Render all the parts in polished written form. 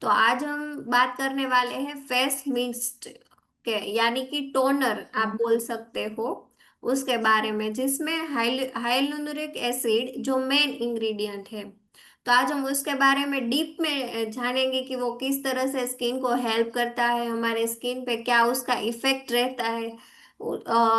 तो आज हम बात करने वाले हैं फेस मिस्ट के, यानी कि टोनर आप बोल सकते हो, उसके बारे में, जिसमें हाइलुरोनिक एसिड जो मेन इंग्रेडिएंट है। तो आज हम उसके बारे में डीप में जानेंगे कि वो किस तरह से स्किन को हेल्प करता है, हमारे स्किन पे क्या उसका इफेक्ट रहता है।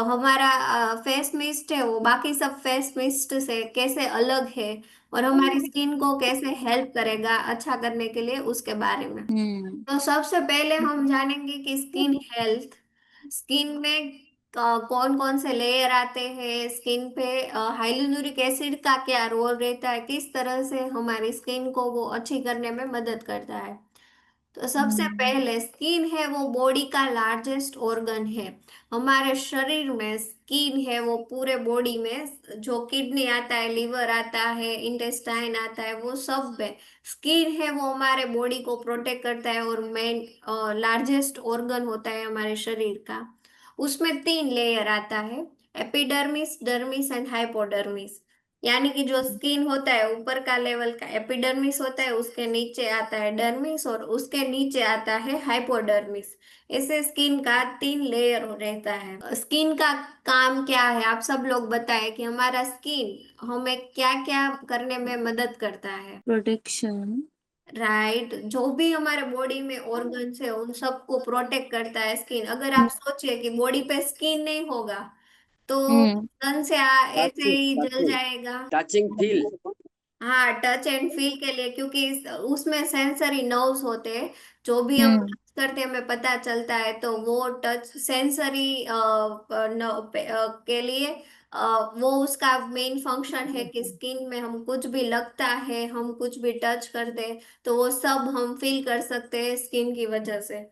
हमारा फेस मिस्ट है वो बाकी सब फेस मिस्ट से कैसे अलग है, और हमारी स्किन को कैसे हेल्प करेगा अच्छा करने के लिए, उसके बारे में। हम्म। तो सबसे पहले हम जानेंगे कि स्किन हेल्थ, स्किन में कौन कौन से लेयर आते हैं, स्किन पे हाइलुरोनिक एसिड का क्या रोल रहता है, किस तरह से हमारी स्किन को वो अच्छी करने में मदद करता है। तो सबसे हम्म। पहले स्किन है वो बॉडी का लार्जेस्ट ऑर्गन है। हमारे शरीर में स्किन है वो पूरे बॉडी में, जो किडनी आता है, लिवर आता है, इंटेस्टाइन आता है, वो सब में स्किन है वो हमारे बॉडी को प्रोटेक्ट करता है, और मेन लार्जेस्ट ऑर्गन होता है हमारे शरीर का। उसमें तीन लेयर आता है, एपिडर्मिस, डर्मिस एंड हाइपोडर्मिस। यानी कि जो स्किन होता है ऊपर का लेवल का एपिडर्मिस होता है, उसके नीचे आता है डर्मिस, और उसके नीचे आता है हाइपोडर्मिस। ऐसे स्किन का तीन लेयर रहता है। स्किन का काम क्या है, आप सब लोग बताएं कि हमारा स्किन हमें क्या क्या करने में मदद करता है। प्रोटेक्शन। राइट, जो भी हमारे बॉडी में ऑर्गन्स है उन सबको प्रोटेक्ट करता है स्किन। अगर आप हम्म। सोचिए कि बॉडी पे स्किन नहीं होगा तो हम्म। सन से ऐसे टचिंग ही जल टचिंग जाएगा। Touching feel. हाँ, टच एंड फील के लिए, क्योंकि उसमें सेंसरी नर्व्स होते हैं, जो भी हम हम्म। टच करते हैं हमें पता चलता है, तो वो टच सेंसरी के लिए वो उसका मेन फंक्शन है कि स्किन में हम कुछ भी लगता है, हम कुछ भी टच करते हैं तो वो सब हम फील कर सकते हैं स्किन की वजह से।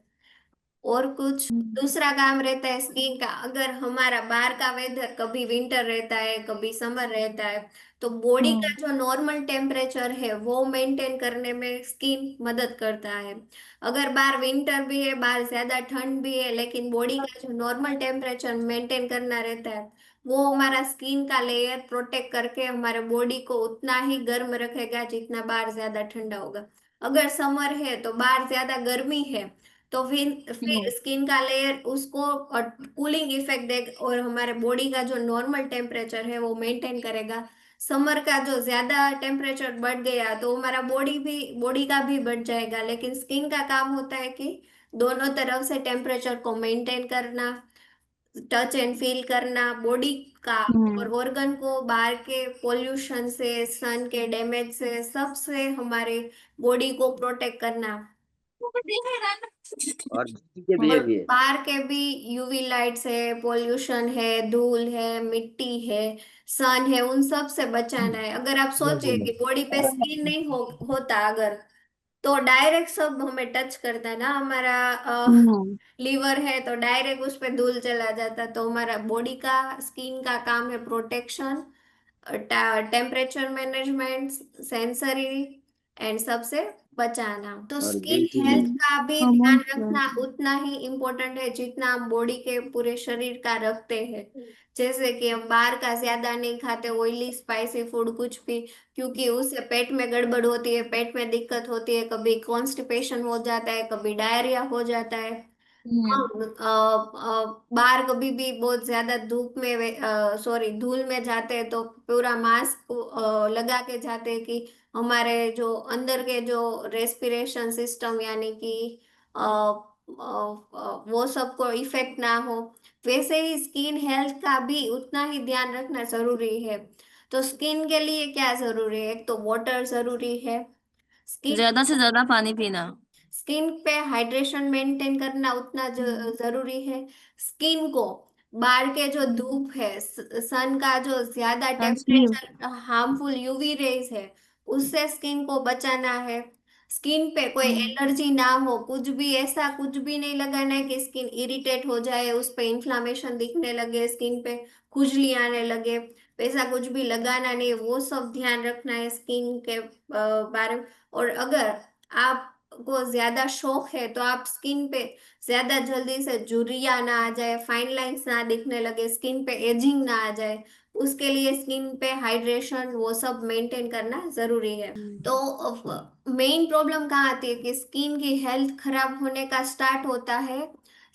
और कुछ दूसरा काम रहता है स्किन का, अगर हमारा बाहर का वेदर कभी विंटर रहता है कभी समर रहता है, तो बॉडी का हम्म। जो नॉर्मल टेम्परेचर है वो मेंटेन करने में स्किन मदद करता है। अगर बाहर विंटर भी है, बाहर ज्यादा ठंड भी है, लेकिन बॉडी का जो नॉर्मल टेम्परेचर मेंटेन करना रहता है, वो हमारा स्किन का लेयर प्रोटेक्ट करके हमारे बॉडी को उतना ही गर्म रखेगा जितना बाहर ज्यादा ठंडा होगा। अगर समर है तो बाहर ज्यादा गर्मी है, तो फिर हम्म। स्किन का लेयर उसको कूलिंग इफेक्ट देगा, और हमारे बॉडी का जो नॉर्मल टेम्परेचर है वो मेंटेन करेगा। समर का जो ज्यादा टेम्परेचर बढ़ गया तो हमारा बॉडी का भी बढ़ जाएगा, लेकिन स्किन का काम होता है कि दोनों तरफ से टेम्परेचर को मेंटेन करना, टच एंड फील करना बॉडी का, और हम्म। ऑर्गन को बाहर के पोल्यूशन से, सन के डैमेज से, सब से हमारे बॉडी को प्रोटेक्ट करना। और धूल के और लिए भी है। बाहर के भी यूवी लाइट्स है, पोल्यूशन है, धूल है, मिट्टी है, सन है, उन सब से बचाना है। अगर आप सोचिए कि बॉडी पे स्किन नहीं होता अगर, तो डायरेक्ट सब हमें टच करता है ना, हमारा हम्म। लीवर है तो डायरेक्ट उस पे धूल चला जाता, तो हमारा बॉडी का स्किन का काम है protection, temperature management, sensory and सबसे बचाना। तो और स्किन हेल्थ हम्म। का भी ध्यान हार्मोन्स। रखना उतना ही इम्पोर्टेंट है जितना हम बॉडी के पूरे शरीर का रखते हैं। जैसे कि हम बाहर का ज्यादा नहीं खाते, ऑयली स्पाइसी फूड कुछ भी, क्योंकि उससे पेट में गड़बड़ होती है, पेट में दिक्कत होती है, कभी कॉन्स्टिपेशन हो जाता है, कभी डायरिया हो जाता है। हाँ, हम्म। बाहर कभी भी बहुत ज्यादा धूप में, सॉरी धूल में जाते हैं तो पूरा मास्क लगा के जाते हैं कि हमारे जो अंदर के जो रेस्पिरेशन सिस्टम, यानी कि वो सबको इफेक्ट ना हो। वैसे ही स्किन हेल्थ का भी उतना ही ध्यान रखना जरूरी है। तो स्किन के लिए क्या जरूरी है, एक तो वाटर जरूरी है। स्किन ज्यादा से ज्यादा पानी पीना। स्किन पे हाइड्रेशन मेंटेन करना उतना हम्म। जरूरी है। स्किन को बाहर के जो हम्म। धूप है, सन का जो ज्यादा sunscreen. Temperature, harmful UV rays है, उससे स्किन को बचाना है। स्किन पे कोई हम्म। एलर्जी ना हो, कुछ भी ऐसा कुछ भी नहीं लगाना है कि स्किन इरिटेट हो जाए, उस पे इन्फ्लामेशन दिखने लगे, स्किन पे खुजली आने लगे, वैसा कुछ भी लगाना नहीं है। वो सब ध्यान रखना है स्किन के बारे में। और अगर आपको ज्यादा शौक है तो आप स्किन पे ज्यादा जल्दी से झुर्रियां ना आ जाए, फाइन लाइंस ना दिखने लगे, स्किन पे एजिंग ना आ जाए, उसके लिए स्किन पे हाइड्रेशन वो सब मेंटेन करना जरूरी है। तो मेन प्रॉब्लम कहाँ आती है कि स्किन की हेल्थ खराब होने का स्टार्ट होता है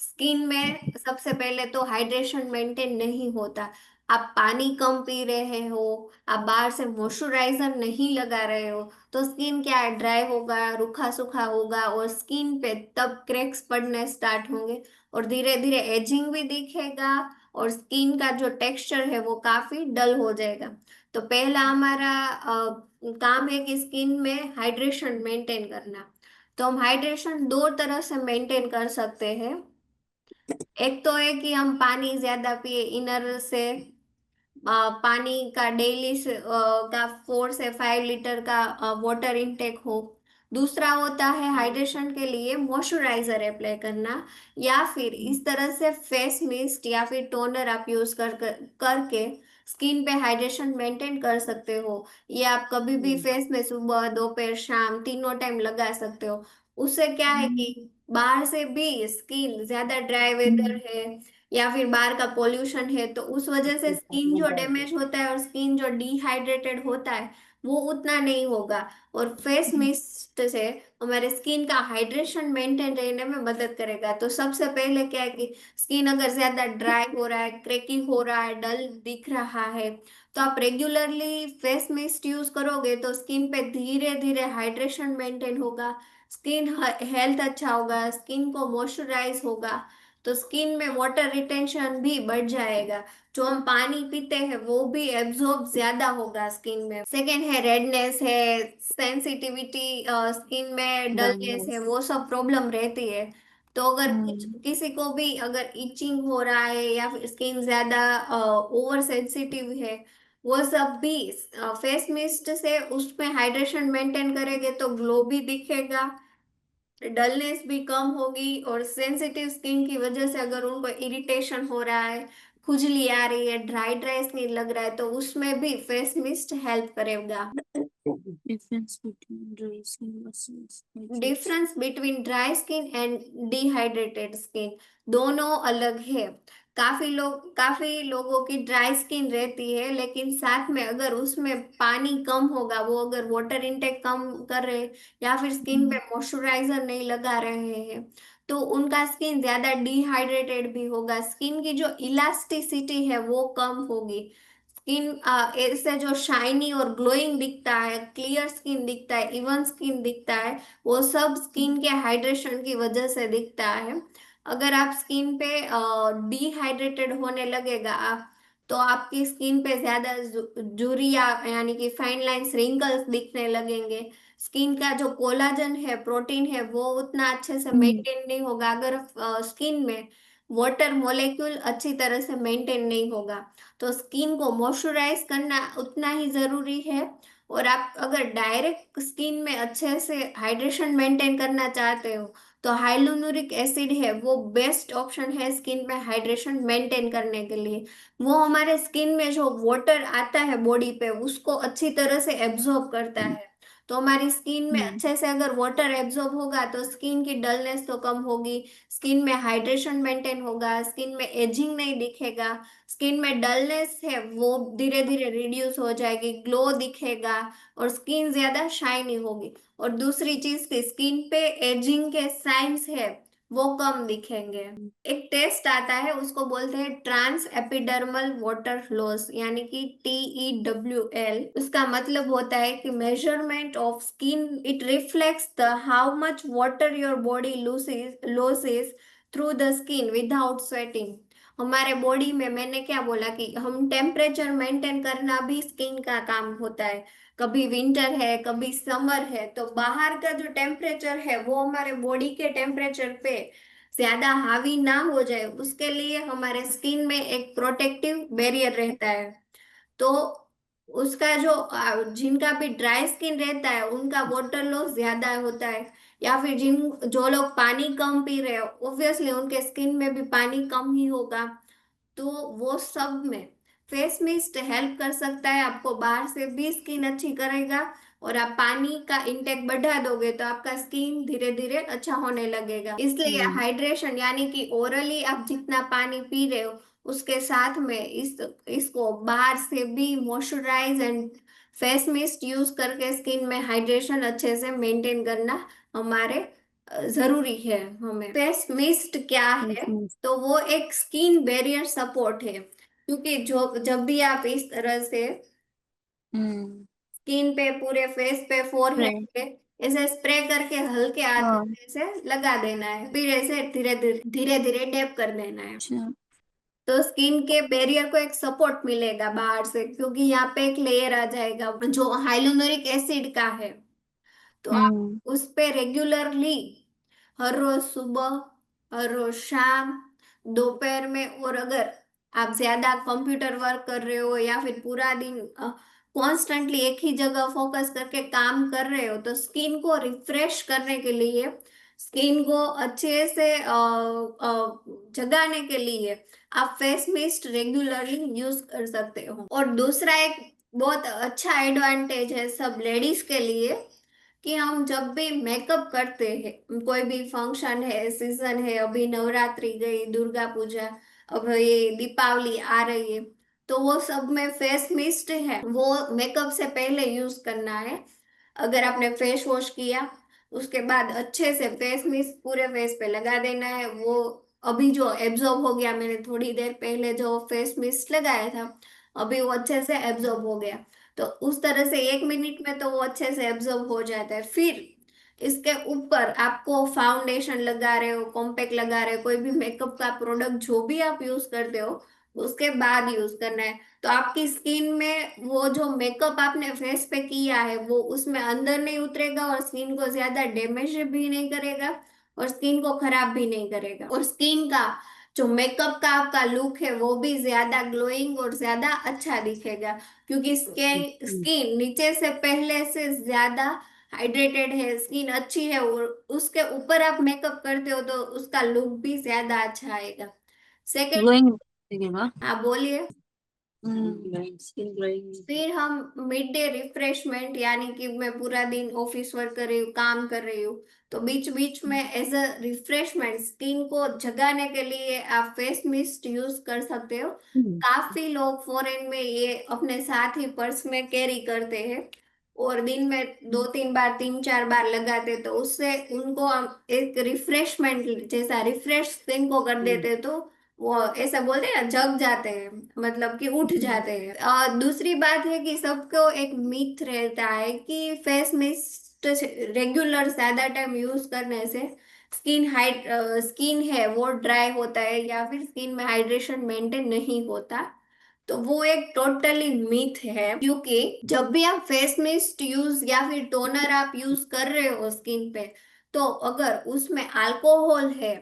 स्किन में। सबसे पहले तो हाइड्रेशन मेंटेन नहीं होता। आप पानी कम पी रहे हो, आप बाहर से मॉइस्चराइजर नहीं लगा रहे हो, तो स्किन क्या है, ड्राई होगा, रूखा सूखा होगा, और स्किन पे तब क्रैक्स पड़ने स्टार्ट होंगे, और धीरे धीरे एजिंग भी दिखेगा, और स्किन का जो टेक्सचर है वो काफी डल हो जाएगा। तो पहला हमारा काम है कि स्किन में हाइड्रेशन मेंटेन करना। तो हम हाइड्रेशन दो तरह से मेंटेन कर सकते हैं। एक तो है कि हम पानी ज्यादा पिए, इनर से पानी का डेली से का 4 से 5 लीटर का वाटर इनटेक हो। दूसरा होता है हाइड्रेशन के लिए मॉइस्चराइजर अप्लाई करना, या फिर इस तरह से फेस मिस्ट या फिर टोनर आप यूज करके स्किन पे हाइड्रेशन मेंटेन कर सकते हो। ये आप कभी भी फेस में सुबह दोपहर शाम तीनों टाइम लगा सकते हो। उससे क्या है कि बाहर से भी स्किन ज्यादा ड्राई वेदर है या फिर बाहर का पोल्यूशन है, तो उस वजह से स्किन जो डैमेज होता है और स्किन जो डिहाइड्रेटेड होता है वो उतना नहीं होगा। और फेस मिस्ट से हमारे स्किन का हाइड्रेशन मेंटेन रहने में मदद करेगा। तो सबसे पहले क्या है कि स्किन अगर ज्यादा ड्राई हो रहा है, क्रेकी हो रहा है, डल दिख रहा है, तो आप रेगुलरली फेस मिस्ट यूज करोगे तो स्किन पे धीरे धीरे हाइड्रेशन मेंटेन होगा, स्किन हेल्थ अच्छा होगा, स्किन को मॉइस्चराइज होगा, तो स्किन में वाटर रिटेंशन भी बढ़ जाएगा। जो हम पानी पीते हैं वो भी एब्जॉर्ब ज्यादा होगा स्किन में। सेकेंड है रेडनेस है, सेंसिटिविटी, स्किन में डलनेस है, डलनेस। वो सब प्रॉब्लम रहती है। तो अगर कुछ किसी को भी अगर इचिंग हो रहा है या फिर स्किन ज्यादा ओवर सेंसिटिव है, वो सब भी फेस मिस्ट से उसमें हाइड्रेशन मेंटेन करेंगे तो ग्लो भी दिखेगा, डलनेस भी कम होगी, और सेंसिटिव स्किन की वजह से अगर उनको इरिटेशन हो रहा है, खुजली आ रही है, ड्राई ड्राई स्किन लग रहा है, तो उसमें भी फेस मिस्ट हेल्प करेगा। Difference between dry skin versus hydrate. Difference between dry skin and dehydrated skin दोनों अलग है। काफी लोगों की ड्राई स्किन रहती है, लेकिन साथ में अगर उसमें पानी कम होगा, वो अगर वाटर इनटेक कम कर रहे हैं या फिर स्किन पे मॉइस्चराइजर नहीं लगा रहे हैं, तो उनका स्किन ज्यादा डिहाइड्रेटेड भी होगा, स्किन की जो इलास्टिसिटी है वो कम होगी, स्किन इससे जो शाइनी और ग्लोइंग दिखता है, क्लियर स्किन दिखता है, इवन स्किन दिखता है, वो सब स्किन के हाइड्रेशन की वजह से दिखता है। अगर आप स्किन पे डिहाइड्रेटेड होने लगेगा तो आपकी स्किन पे ज्यादा जुरिया यानी कि फाइन लाइंस रिंकल्स दिखने लगेंगे। स्किन का जो कोलाजन है, प्रोटीन है, वो उतना अच्छे से मेंटेन नहीं होगा अगर स्किन में वाटर मॉलिक्यूल अच्छी तरह से मेंटेन नहीं होगा। तो स्किन को मॉइस्चराइज करना उतना ही जरूरी है। और आप अगर डायरेक्ट स्किन में अच्छे से हाइड्रेशन मेंटेन करना चाहते हो तो हाइलुरोनिक एसिड है वो बेस्ट ऑप्शन है स्किन में हाइड्रेशन मेंटेन करने के लिए। वो हमारे स्किन में जो वाटर आता है बॉडी पे उसको अच्छी तरह से एब्जॉर्ब करता है। तो हमारी स्किन में अच्छे से अगर वाटर एब्जॉर्ब होगा तो स्किन की डलनेस तो कम होगी, स्किन में हाइड्रेशन मेंटेन होगा, स्किन में एजिंग नहीं दिखेगा, स्किन में डलनेस है वो धीरे धीरे रिड्यूस हो जाएगी, ग्लो दिखेगा, और स्किन ज्यादा शाइनी होगी। और दूसरी चीज की स्किन पे एजिंग के साइंस है वो कम दिखेंगे। एक टेस्ट आता है उसको बोलते हैं ट्रांस एपिडर्मल वाटर लॉस यानी कि TEWL। उसका मतलब होता है कि measurement of skin, it reflects the how much water your body losses through the skin without sweating. हमारे बॉडी में, मैंने क्या बोला कि हम टेम्परेचर मेंटेन करना भी स्किन का काम होता है। कभी विंटर है कभी समर है, तो बाहर का जो टेम्परेचर है वो हमारे बॉडी के टेम्परेचर पे ज्यादा हावी ना हो जाए उसके लिए हमारे स्किन में एक प्रोटेक्टिव बैरियर रहता है। तो उसका जो जिनका भी ड्राई स्किन रहता है उनका वाटर लॉस ज्यादा होता है, या फिर जिन जो लोग पानी कम पी रहे हो ऑब्वियसली उनके स्किन में भी पानी कम ही होगा। तो वो सब में फेस मिस्ट हेल्प कर सकता है, आपको बाहर से भी स्किन अच्छी करेगा, और आप पानी का इंटेक बढ़ा दोगे तो आपका स्किन धीरे धीरे अच्छा होने लगेगा। इसलिए हाइड्रेशन यानी कि ओरली आप जितना पानी पी रहे हो उसके साथ में इसको बाहर से भी moisturize and face mist use करके स्किन में हाइड्रेशन अच्छे से मेंटेन करना हमारे जरूरी है। हमें फेस मिस्ट क्या है, Yes. तो वो एक स्किन बैरियर सपोर्ट है, क्योंकि जो जब भी आप इस तरह से Hmm. स्किन पे, पूरे फेस पे, फोरहेड Right. पे ऐसे स्प्रे करके हल्के हाथों हाँ. से लगा देना है, फिर ऐसे धीरे धीरे डैप कर देना है। अच्छा. तो स्किन के बैरियर को एक सपोर्ट मिलेगा बाहर से, क्योंकि यहाँ पे एक लेयर आ जाएगा जो हाइलुरोनिक एसिड का है। तो आप Hmm. उस पे रेगुलरली हर रोज सुबह, हर रोज शाम, दोपहर में, और अगर आप ज्यादा कंप्यूटर वर्क कर रहे हो या फिर पूरा दिन कॉन्स्टेंटली एक ही जगह फोकस करके काम कर रहे हो, तो स्किन को रिफ्रेश करने के लिए, स्किन को अच्छे से जगाने के लिए आप फेस मिस्ट रेगुलरली यूज कर सकते हो। और दूसरा एक बहुत अच्छा एडवांटेज है सब लेडीज के लिए, कि हम जब भी मेकअप करते हैं, कोई भी फंक्शन है, सीजन है, अभी नवरात्रि गई, दुर्गा पूजा, अब ये दीपावली आ रही है, तो वो सब में फेस मिस्ट है वो मेकअप से पहले यूज करना है। अगर आपने फेस वॉश किया, उसके बाद अच्छे से फेस मिस्ट पूरे फेस पे लगा देना है। वो अभी जो एब्जॉर्ब हो गया, मैंने थोड़ी देर पहले जो फेस मिस्ट लगाया था, अभी वो अच्छे से एब्जॉर्ब हो गया। तो उस तरह से 1 मिनट में तो वो अच्छे से एब्जॉर्ब हो जाता है। फिर इसके ऊपर आपको फाउंडेशन लगा रहे हो, कॉम्पैक्ट लगा रहे हो, कोई भी मेकअप का प्रोडक्ट जो भी आप यूज करते हो, उसके बाद यूज करना है। तो आपकी स्किन में वो जो मेकअप आपने फेस पे किया है वो उसमें अंदर नहीं उतरेगा, और स्किन को ज्यादा डैमेज भी नहीं करेगा, और स्किन को खराब भी नहीं करेगा, और स्किन का जो मेकअप का आपका लुक है वो भी ज्यादा ग्लोइंग और ज्यादा अच्छा दिखेगा, क्योंकि स्किन Hmm. स्किन नीचे से पहले से ज्यादा हाइड्रेटेड है, स्किन अच्छी है, और उसके ऊपर आप मेकअप करते हो तो उसका लुक भी ज्यादा अच्छा आएगा। सेकंड, Glowing दिखेगा. आप बोलिए। Glowing skin glowing. फिर हम मिड डे रिफ्रेशमेंट, यानी कि मैं पूरा दिन ऑफिस वर्क कर रही हूँ, काम कर रही हूँ, तो बीच बीच में एज अ रिफ्रेशमेंट स्किन को जगाने के लिए आप फेस मिस्ट यूज कर सकते हो। Hmm. काफी लोग फॉरेन में ये अपने साथ ही पर्स में कैरी करते हैं, और दिन में 2-3 बार, 3-4 बार लगाते, तो उससे उनको हम एक रिफ्रेशमेंट जैसा रिफ्रेश स्किन को कर देते, तो वो ऐसा बोलते हैं ना, जग जाते हैं, मतलब कि उठ जाते हैं। और दूसरी बात है कि सबको एक मिथ रहता है कि फेस मिस्ट रेगुलर ज्यादा टाइम यूज करने से स्किन है वो ड्राई होता है, या फिर स्किन में हाइड्रेशन मेंटेन नहीं होता। तो वो एक टोटली मिथ है, क्योंकि जब भी आप फेस मिस्ट यूज या फिर टोनर आप यूज कर रहे हो स्किन पे, तो अगर उसमें अल्कोहल है,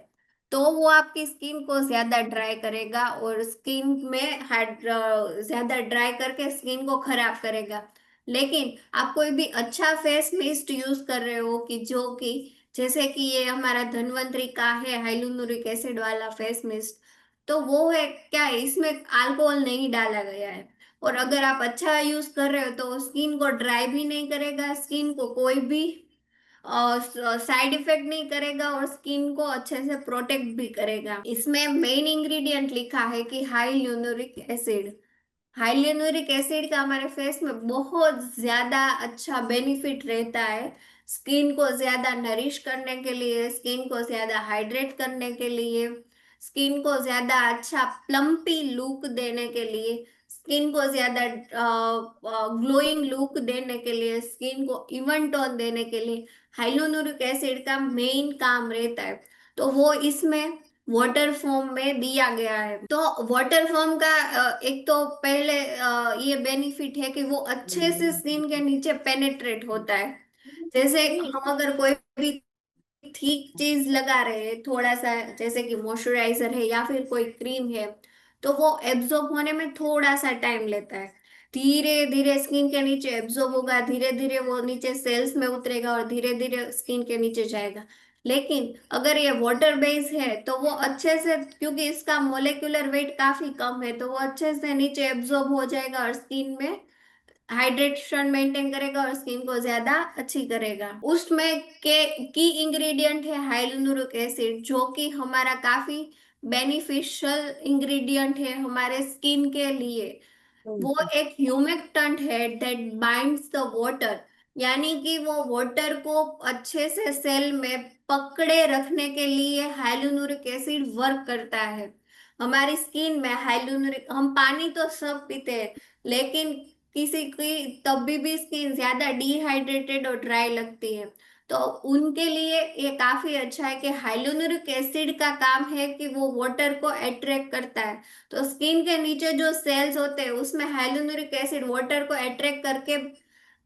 तो वो आपकी स्किन को ज्यादा ड्राई करेगा, और स्किन में ज्यादा ड्राई करके स्किन को खराब करेगा। लेकिन आप कोई भी अच्छा फेस मिस्ट यूज कर रहे हो, कि जो कि जैसे कि ये हमारा धन्वंतरी का है हाइलुरोनिक एसिड वाला फेस मिस्ट, तो वो है क्या है, इसमें अल्कोहल नहीं डाला गया है। और अगर आप अच्छा यूज कर रहे हो तो स्किन को ड्राई भी नहीं करेगा, स्किन को कोई भी साइड इफेक्ट नहीं करेगा, और स्किन को अच्छे से प्रोटेक्ट भी करेगा। इसमें मेन इंग्रेडिएंट लिखा है कि हाइलुरोनिक एसिड। हाइलुरोनिक एसिड का हमारे फेस में बहुत ज्यादा अच्छा बेनिफिट रहता है, स्किन को ज्यादा नरिश करने के लिए, स्किन को ज्यादा हाइड्रेट करने के लिए, स्किन को ज्यादा अच्छा प्लम्पी लुक देने के लिए, स्किन को ज्यादा ग्लोइंग लुक देने के लिए, स्किन को इवन टोन देने के लिए हाइलुरोनिक एसिड का मेन काम रहता है। तो वो इसमें वाटर फॉर्म में दिया गया है। तो वाटर फॉर्म का एक तो पहले ये बेनिफिट है कि वो अच्छे से स्किन के नीचे पेनेट्रेट होता है। जैसे हम अगर कोई भी ठीक चीज लगा रहे हैं, थोड़ा सा जैसे कि मॉइस्चराइजर है या फिर कोई क्रीम है, तो वो एब्जॉर्ब होने में थोड़ा सा टाइम लेता है। धीरे धीरे स्किन के नीचे एब्जॉर्ब होगा, धीरे धीरे वो नीचे सेल्स में उतरेगा, और धीरे धीरे स्किन के नीचे जाएगा। लेकिन अगर ये वाटर बेस है तो वो अच्छे से, क्योंकि इसका मोलेकुलर वेट काफी कम है, तो वो अच्छे से नीचे एब्जॉर्ब हो जाएगा, और स्किन में हाइड्रेशन मेंटेन करेगा, और स्किन को ज्यादा अच्छी करेगा। उसमें के की इंग्रेडिएंट है हाइलुरोनिक एसिड, जो कि हमारा काफी बेनिफिशियल इंग्रेडिएंट है हमारे स्किन के लिए। कौन वो सा? एक ह्यूमिक्टेंट है दैट बाइंड्स द वाटर, यानी कि वो वाटर को अच्छे से सेल में पकड़े रखने के लिए हाइलुरोनिक एसिड वर्क करता है। हमारी स्किन में हाइलुरोनिक, हम पानी तो सब पीते हैं, लेकिन किसी की तब भी स्किन ज्यादा डिहाइड्रेटेड और ड्राई लगती है। तो उनके लिए ये काफी अच्छा है कि हाइलुरोनिक एसिड का काम है कि वो वाटर को अट्रैक्ट करता है। तो स्किन के नीचे जो सेल्स होते हैं उसमें हाइलुरोनिक एसिड वाटर को अट्रैक्ट करके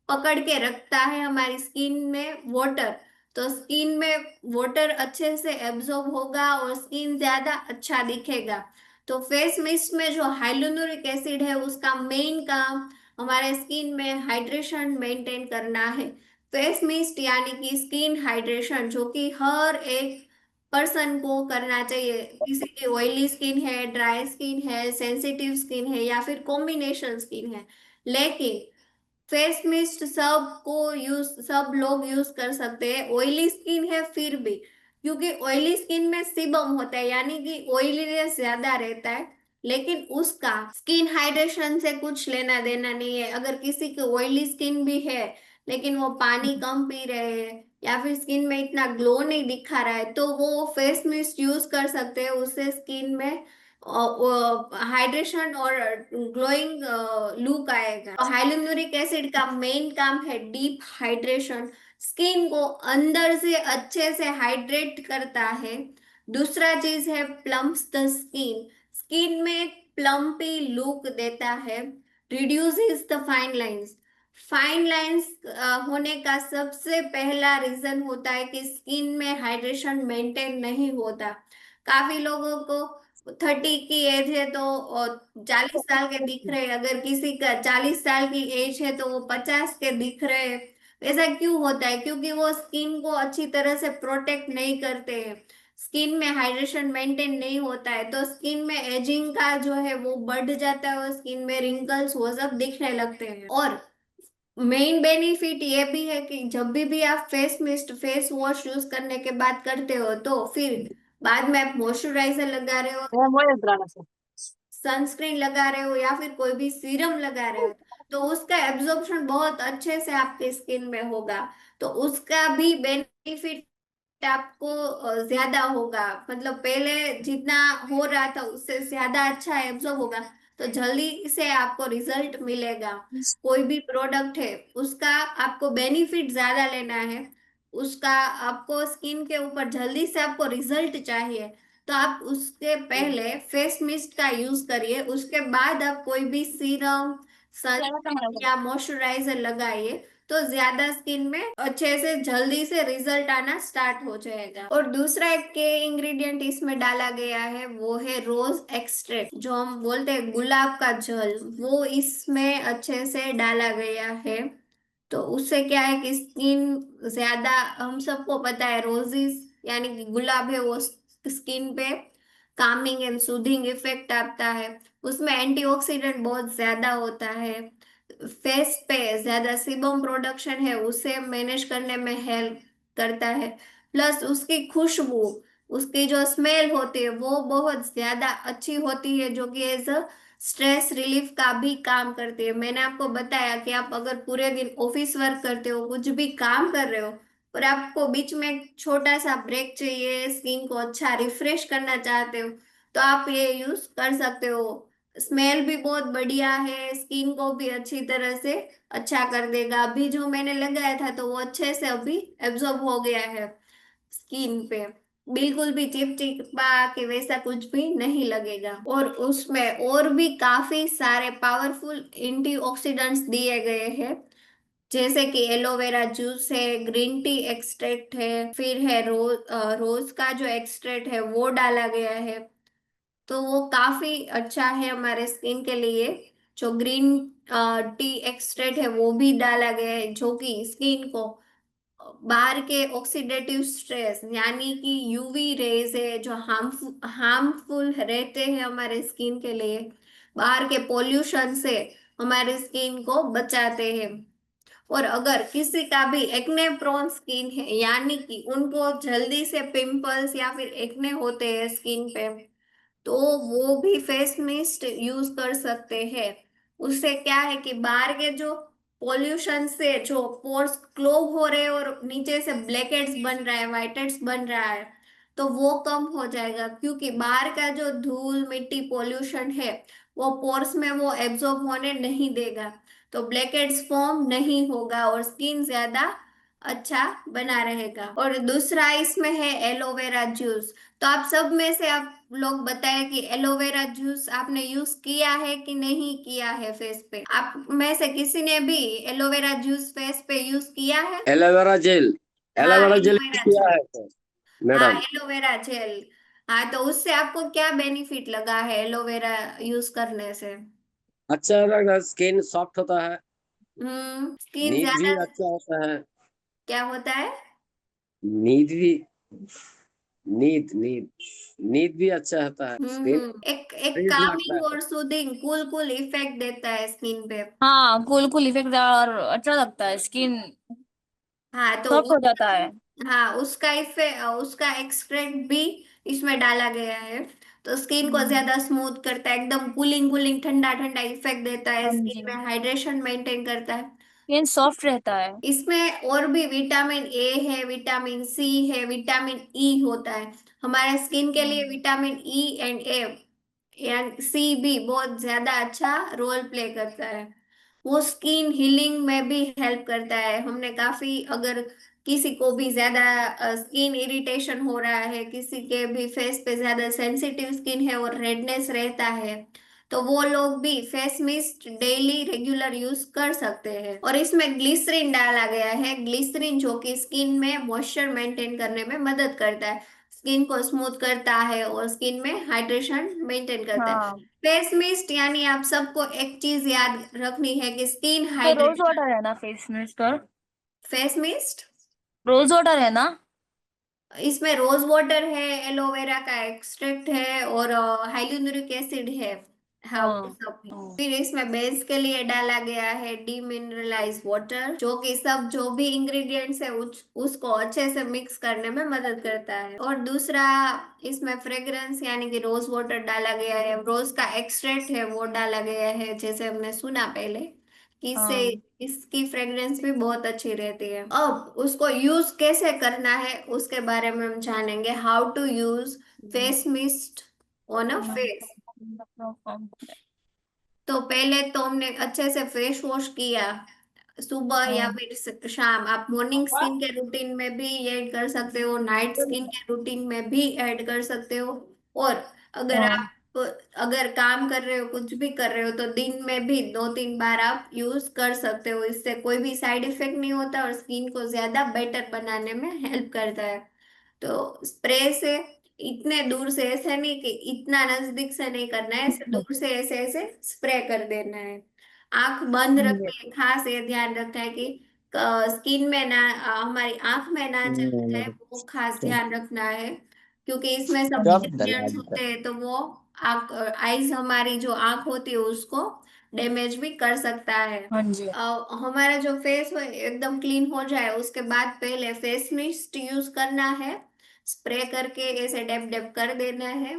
पकड़ के रखता है हमारी स्किन में वाटर। तो स्किन में वाटर अच्छे से एब्जॉर्ब होगा और स्किन ज्यादा अच्छा दिखेगा। तो फेस मिस्ट में जो हाइलुरोनिक एसिड है उसका मेन काम हमारे स्किन में हाइड्रेशन मेंटेन करना है। फेस मिस्ट यानी कि स्किन हाइड्रेशन, जो कि हर एक पर्सन को करना चाहिए। किसी की ऑयली स्किन है, ड्राई स्किन है, सेंसिटिव स्किन है, या फिर कॉम्बिनेशन स्किन है, लेकिन फेस मिस्ट सब लोग यूज कर सकते हैं। ऑयली स्किन है फिर भी, क्योंकि ऑयली स्किन में सीबम होता है, यानी कि ऑयलीनेस ज्यादा रहता है, लेकिन उसका स्किन हाइड्रेशन से कुछ लेना देना नहीं है। अगर किसी की ऑयली स्किन भी है लेकिन वो पानी कम पी रहे हैं या फिर स्किन में इतना ग्लो नहीं दिखा रहा है, तो वो फेस मिस्ट यूज कर सकते हैं। उससे स्किन में हाइड्रेशन और ग्लोइंग लुक आएगा। हाइलुरोनिक एसिड का मेन काम है डीप हाइड्रेशन, स्किन को अंदर से अच्छे से हाइड्रेट करता है। दूसरा चीज है प्लम्स द स्किन, स्किन में एक प्लम्पी लुक देता है। Reduces the fine lines, fine lines होने का सबसे पहला रीजन होता है कि स्किन में हाइड्रेशन मेंटेन नहीं होता। काफी लोगों को 30 की एज है तो 40 साल के दिख रहे हैं, अगर किसी का 40 साल की एज है तो वो 50 के दिख रहे हैं। ऐसा क्यों होता है? क्योंकि वो स्किन को अच्छी तरह से प्रोटेक्ट नहीं करते हैं, स्किन में हाइड्रेशन मेंटेन नहीं होता है, तो स्किन में एजिंग का जो है वो बढ़ जाता है और स्किन में रिंकल्स वो सब दिखने लगते हैं। और मेन बेनिफिट ये भी है कि जब भी आप face mist face wash use करने के बाद करते हो, तो फिर बाद में आप मॉइस्चराइजर लगा रहे हो, वो मोए द्राना से। सनस्क्रीन लगा रहे हो, या फिर कोई भी सीरम लगा रहे हो, तो उसका एब्जॉर्प्शन बहुत अच्छे से आपके स्किन में होगा। तो उसका भी बेनिफिट आपको ज्यादा होगा, मतलब पहले जितना हो रहा था उससे ज्यादा अच्छा एब्जॉर्ब होगा। तो जल्दी से आपको रिजल्ट मिलेगा। कोई भी प्रोडक्ट है उसका आपको बेनिफिट ज्यादा लेना है, उसका आपको स्किन के ऊपर जल्दी से आपको रिजल्ट चाहिए, तो आप उसके पहले फेस मिस्ट का यूज करिए, उसके बाद आप कोई भी सीरम, जाना तुम्हारा सनस्क्रीन को। या मॉइस्चराइजर लगाइए, तो ज्यादा स्किन में अच्छे से जल्दी से रिजल्ट आना स्टार्ट हो जाएगा। और दूसरा एक के इंग्रेडिएंट इसमें डाला गया है वो है रोज एक्सट्रैक्ट, जो हम बोलते हैं गुलाब का जल, वो इसमें अच्छे से डाला गया है। तो उससे क्या है कि स्किन ज्यादा, हम सबको पता है रोजेस यानी कि गुलाब है, वो स्किन पे कामिंग एंड सूदिंग इफेक्ट आता है। उसमें एंटीऑक्सीडेंट बहुत ज्यादा होता है, फेस पे ज्यादा सीबम प्रोडक्शन है उसे मैनेज करने में हेल्प करता है। प्लस उसकी खुशबू, उसकी जो स्मेल होती है वो बहुत ज्यादा अच्छी होती है, जो कि एज अ स्ट्रेस रिलीफ का भी काम करती है। मैंने आपको बताया कि आप अगर पूरे दिन ऑफिस वर्क करते हो, कुछ भी काम कर रहे हो, और आपको बीच में एक छोटा सा ब्रेक चाहिए, स्किन को अच्छा रिफ्रेश करना चाहते हो, तो आप ये यूज कर सकते हो। स्मेल भी बहुत बढ़िया है, स्किन को भी अच्छी तरह से अच्छा कर देगा। अभी जो मैंने लगाया था तो वो अच्छे से अभी एब्जॉर्ब हो गया है स्किन पे, बिल्कुल भी चिपचिपा के वैसा कुछ भी नहीं लगेगा। और उसमें और भी काफी सारे पावरफुल एंटीऑक्सीडेंट्स दिए गए हैं, जैसे कि एलोवेरा जूस है, ग्रीन टी एक्सट्रैक्ट है, फिर है रोज का जो एक्सट्रैक्ट है वो डाला गया है। तो वो काफी अच्छा है हमारे स्किन के लिए। जो ग्रीन टी एक्सट्रैक्ट है वो भी डाला गया है, जो कि स्किन को बाहर के ऑक्सीडेटिव स्ट्रेस यानी कि यूवी रेज है जो हार्मफुल रहते हैं हमारे स्किन के लिए, बाहर के पोल्यूशन से हमारे स्किन को बचाते हैं। और अगर किसी का भी एक्ने प्रोन स्किन है, यानी कि उनको जल्दी से पिंपल्स या फिर एक्ने होते हैं स्किन पे, तो वो भी फेस मिस्ट यूज कर सकते हैं। उससे क्या है कि बाहर के जो पोल्यूशन से जो पोर्स क्लोग हो रहे हैं और नीचे से ब्लैक हेड्स बन रहा है, व्हाइट हेड्स बन रहा है, तो वो कम हो जाएगा, क्योंकि बाहर का जो धूल मिट्टी पोल्यूशन है वो पोर्स में वो एब्जॉर्ब होने नहीं देगा। तो ब्लैक हेड्स फॉर्म नहीं होगा और स्किन ज्यादा अच्छा बना रहेगा। और दूसरा इसमें है एलोवेरा जूस। तो आप सब में से आप लोग बताएं कि एलोवेरा जूस आपने यूज किया है कि नहीं किया है फेस पे। आप में से किसी ने भी एलोवेरा जूस फेस पे यूज किया है? Aloe vera gel. हाँ, एलोवेरा जेल यूज एलोवेरा किया जेल। है तो हाँ, मैडम। Aloe vera gel. हाँ, तो उससे आपको क्या बेनिफिट लगा है एलोवेरा यूज करने से? अच्छा रहेगा, स्किन सॉफ्ट होता है। स्किन नींद भी ज्यादा। अच्छा होता है। क्या होता है? नींद भी, नींद नींद नींद भी अच्छा होता है, स्किन एक एक फ्रेश लगता कामिंग है। और सूदिंग कूल कूल इफेक्ट देता है स्किन पे। हाँ, कूल कूल इफेक्ट और अच्छा लगता है, स्किन हाँ, तो सॉफ्ट हो जाता है। हाँ, उसका इफेक्ट, उसका एक्सट्रैक्ट भी इसमें डाला गया है। तो स्किन को हम्म। ज्यादा स्मूथ करता है, एकदम कूलिंग कूलिंग ठंडा ठंडा इफेक्ट देता है, हाँ स्किन जी। में हाइड्रेशन मेंटेन करता है। स्किन सॉफ्ट रहता है। इसमें और भी विटामिन ए है, विटामिन सी है, विटामिन ई होता है। हमारे स्किन के लिए हम्म। Vitamin E and A and C भी बहुत ज्यादा अच्छा रोल प्ले करता है। वो स्किन हीलिंग में भी हेल्प करता है। हमने काफी, अगर किसी को भी ज्यादा स्किन इरिटेशन हो रहा है, किसी के भी फेस पे ज्यादा सेंसिटिव स्किन है और रेडनेस रहता है, तो वो लोग भी face mist daily regular use कर सकते हैं। और इसमें ग्लिसरीन डाला गया है, ग्लिसरीन जो कि स्किन में मॉइस्चर मेंटेन करने में मदद करता है, स्किन को स्मूथ करता है और स्किन में हाइड्रेशन मेंटेन करता है। हाँ, फेस मिस्ट यानी आप सबको एक चीज याद रखनी है कि स्किन तो रोज हाइड्रेशन। वाटर है ना फेस मिस्ट पर? फेस मिस्ट, रोज वाटर है ना? इसमें रोज वाटर है, एलोवेरा का एक्सट्रैक्ट है और हाइलुरिक एसिड है। हाँ, वो हाँ। सब है। हाँ। फिर इसमें बेस के लिए डाला गया है डीमिनरलाइज वाटर, जो कि सब जो भी इंग्रेडिएंट्स है उसको अच्छे से मिक्स करने में मदद करता है। और दूसरा, इसमें फ्रेग्रेंस यानी कि रोज वाटर डाला गया है, रोज का एक्सट्रैक्ट है वो डाला गया है, जैसे हमने सुना पहले कि इससे हाँ। इसकी फ्रेग्रेंस भी बहुत अच्छी रहती है। अब उसको यूज कैसे करना है उसके बारे में हम जानेंगे। How to use face mist on a face. तो पहले तो हमने अच्छे से फेस वॉश किया, सुबह या हाँ। फिर शाम। आप मॉर्निंग स्किन के रूटीन में भी ऐड कर सकते हो, नाइट स्किन के रूटीन में भी ऐड कर सकते हो। और अगर हाँ। आप अगर काम कर रहे हो, कुछ भी कर रहे हो, तो दिन में भी 2-3 बार आप यूज कर सकते हो। इससे कोई भी साइड इफेक्ट नहीं होता और स्किन को ज्यादा बेटर बनाने में हेल्प करता है। तो स्प्रे से इतने दूर से, ऐसे नहीं कि इतना नजदीक से नहीं करना है, ऐसे दूर से ऐसे ऐसे स्प्रे कर देना है। आंख बंद रखनी है, खास ये ध्यान रखना है कि स्किन में ना, हमारी आंख में ना चला जाए, वो खास ध्यान रखना है। क्योंकि इसमें सब इंग्रेडिएंट्स होते हैं, तो वो आंख, आईज, हमारी जो आंख होती है उसको डैमेज भी कर सकता है। हाँ जी। हमारा जो फेस हो एकदम क्लीन हो जाए उसके बाद पहले फेस मिस्ट यूज करना है, स्प्रे करके ऐसे डैब डैब कर देना है।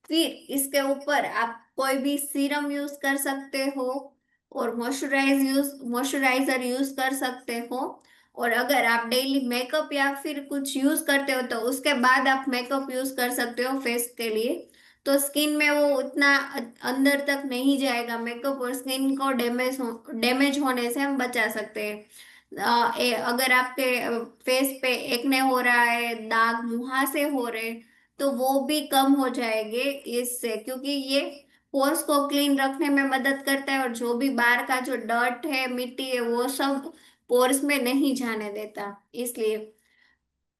फिर इसके ऊपर आप कोई भी सीरम यूज कर सकते हो और मॉइस्चराइजर यूज कर सकते हो। और अगर आप डेली मेकअप या फिर कुछ यूज करते हो तो उसके बाद आप मेकअप यूज कर सकते हो फेस के लिए। तो स्किन में वो उतना अंदर तक नहीं जाएगा मेकअप, और स्किन को डैमेज होने से हम बचा सकते हैं। अगर आपके फेस पे एक्ने हो रहा है, दाग मुहासे हो रहे, तो वो भी कम हो जाएंगे इससे, क्योंकि ये पोर्स को क्लीन रखने में मदद करता है और जो भी बाहर का जो डर्ट है, मिट्टी है, वो सब पोर्स में नहीं जाने देता। इसलिए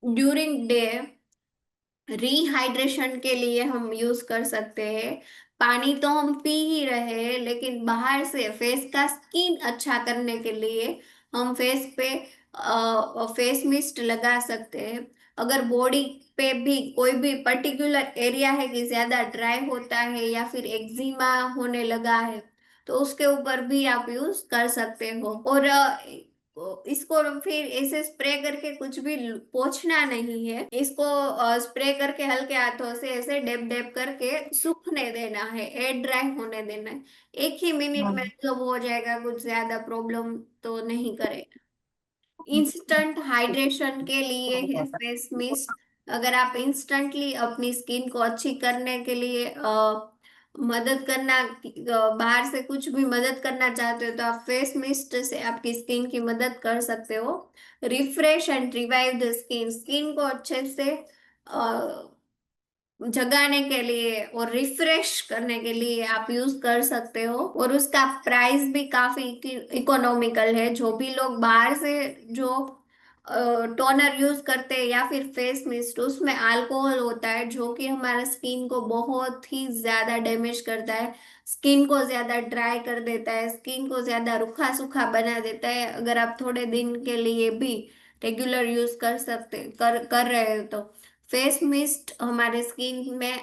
ड्यूरिंग डे रिहाइड्रेशन के लिए हम यूज कर सकते हैं। पानी तो हम पी ही रहे हैं, लेकिन बाहर से फेस का स्किन अच्छा करने के लिए हम फेस पे फेस मिस्ट लगा सकते हैं। अगर बॉडी पे भी कोई भी पर्टिकुलर एरिया है कि ज्यादा ड्राई होता है या फिर एक्जिमा होने लगा है, तो उसके ऊपर भी आप यूज कर सकते हो। और इसको फिर ऐसे स्प्रे करके कुछ भी पोंछना नहीं है। इसको स्प्रे करके हल्के हाथों से ऐसे डेब डेब करके सूखने देना है, एयर ड्राई होने देना है। 1 ही मिनट में हाँ। मतलब हो जाएगा, कुछ ज्यादा प्रॉब्लम तो नहीं करेगा। इंस्टेंट हाइड्रेशन के लिए है फेस मिस्ट। अगर आप इंस्टेंटली अपनी स्किन को अच्छी करने के लिए मदद करना बाहर से कुछ भी मदद करना चाहते हो तो आप फेस मिस्ट से आपकी स्किन की मदद कर सकते हो। Refresh and revive the skin, skin को अच्छे से जगाने के लिए और रिफ्रेश करने के लिए आप यूज कर सकते हो। और उसका प्राइस भी काफी इकोनॉमिकल है। जो भी लोग बाहर से जो टोनर यूज करते हैं या फिर फेस मिस्ट, उसमें अल्कोहल होता है जो कि हमारे स्किन को बहुत ही ज्यादा डैमेज करता है, स्किन को ज्यादा ड्राई कर देता है, स्किन को ज्यादा रूखा सूखा बना देता है। अगर आप थोड़े दिन के लिए भी रेगुलर यूज कर रहे हो तो फेस मिस्ट हमारे स्किन में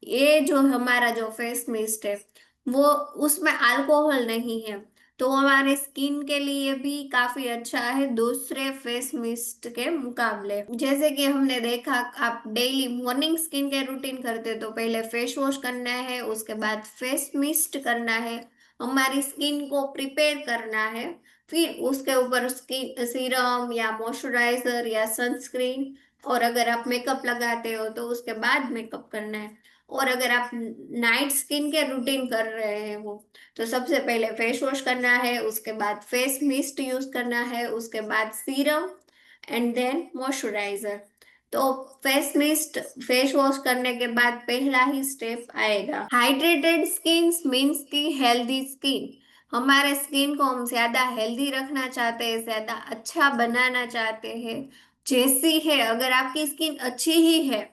ये जो हमारा जो फेस मिस्ट है वो, उसमें अल्कोहल नहीं है, तो हमारे स्किन के लिए भी काफी अच्छा है दूसरे फेस मिस्ट के मुकाबले। जैसे कि हमने देखा, आप daily morning skin care routine करते हो तो पहले फेस वॉश करना है, उसके बाद फेस मिस्ट करना है, हमारी स्किन को प्रिपेयर करना है, फिर उसके ऊपर स्किन सीरम या मॉइस्चराइजर या सनस्क्रीन, और अगर आप मेकअप लगाते हो तो उसके बाद मेकअप करना है। और अगर आप नाइट स्किन केयर रूटीन कर रहे हो तो सबसे पहले फेस वॉश करना है, उसके बाद फेस मिस्ट यूज करना है, उसके बाद सीरम एंड देन मॉइस्चराइजर। तो फेस मिस्ट फेस वॉश करने के बाद पहला ही स्टेप आएगा। हाइड्रेटेड स्किन मीन्स की हेल्दी स्किन। हमारे स्किन को हम ज्यादा हेल्दी रखना चाहते हैं, ज्यादा अच्छा बनाना चाहते हैं जैसी है। अगर आपकी स्किन अच्छी ही है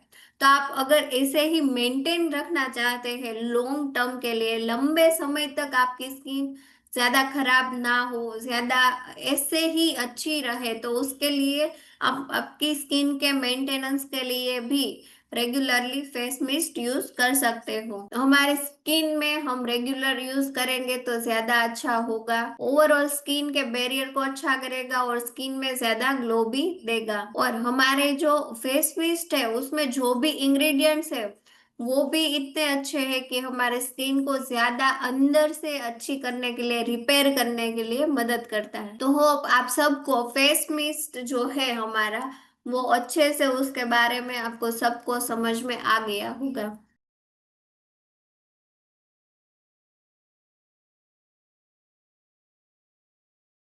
तो आप अगर ऐसे ही मेंटेन रखना चाहते हैं लॉन्ग टर्म के लिए, लंबे समय तक आपकी स्किन ज्यादा खराब ना हो, ज्यादा ऐसे ही अच्छी रहे, तो उसके लिए आप आपकी स्किन के मेंटेनेंस के लिए भी रेगुलरली फेस मिस्ट यूज कर सकते हो। हमारे स्किन में हम रेगुलर यूज करेंगे तो ज्यादा अच्छा होगा, ओवरऑल स्किन के बैरियर को अच्छा करेगा और स्किन में ज्यादा ग्लो भी देगा। और हमारे जो फेस मिस्ट है उसमें जो भी इंग्रेडिएंट्स है वो भी इतने अच्छे हैं कि हमारे स्किन को ज्यादा अंदर से अच्छी करने के लिए, रिपेयर करने के लिए मदद करता है। तो होप आप सबको फेस मिस्ट जो है हमारा वो अच्छे से उसके बारे में आपको सबको समझ में आ गया होगा।